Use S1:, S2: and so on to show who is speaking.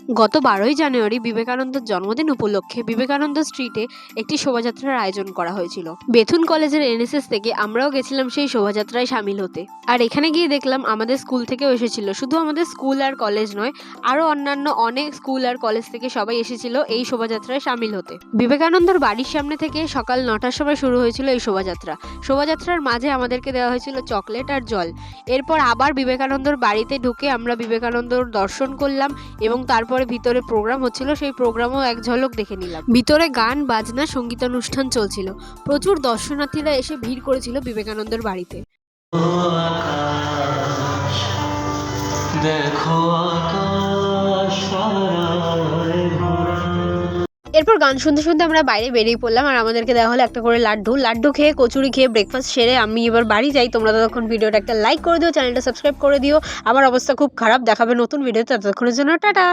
S1: গত 12ই জানুয়ারি বিবেকানন্দের জন্মদিন উপলক্ষে বিবেকানন্দ স্ট্রিটে একটি শোভাযাত্রার আয়োজন করা হয়েছিল। বেথুন কলেজের এনএসএস থেকে আমরাও গেছিলাম সেই শোভাযাত্রায় সামিল হতে। আর এখানে গিয়ে দেখলাম আমাদের স্কুল থেকেও এসেছিল। শুধু আমাদের স্কুল আর কলেজ নয়, আরও অন্যান্য অনেক স্কুল আর কলেজ থেকে সবাই এসেছিল এই শোভাযাত্রায় সামিল হতে। বিবেকানন্দর বাড়ির সামনে থেকে সকাল 9টার সময় শুরু হয়েছিল এই শোভাযাত্রা। শোভাযাত্রার মাঝে আমাদেরকে দেওয়া হয়েছিল চকলেট আর জল। এরপর আবার বিবেকানন্দর বাড়িতে ঢুকে আমরা বিবেকানন্দর দর্শন করলাম এবং তারপরে ভিতরে প্রোগ্রাম হচ্ছিল, সেই প্রোগ্রামও এক ঝলক দেখে নিলাম। ভিতরে গান বাজনা সঙ্গীতানুষ্ঠান চলছিল। প্রচুর দর্শনার্থীরা এসে ভিড় করেছিল বিবেকানন্দর বাড়িতে। এরপর গান শুনতে শুনতে আমরা বাইরে বেরিয়ে পড়লাম আর আমাদেরকে দেওয়া হলো একটা করে লাড্ডু খেয়ে কচুরি খেয়ে ব্রেকফাস্ট সেরে আমি এবার বাড়ি যাই। তোমরা ততক্ষণ ভিডিওটা একটা লাইক করে দিও, চ্যানেলটা সাবস্ক্রাইব করে দিও। আমার অবস্থা খুব খারাপ, দেখাবে নতুন ভিডিওতে, ততক্ষণের জন্য টাটা।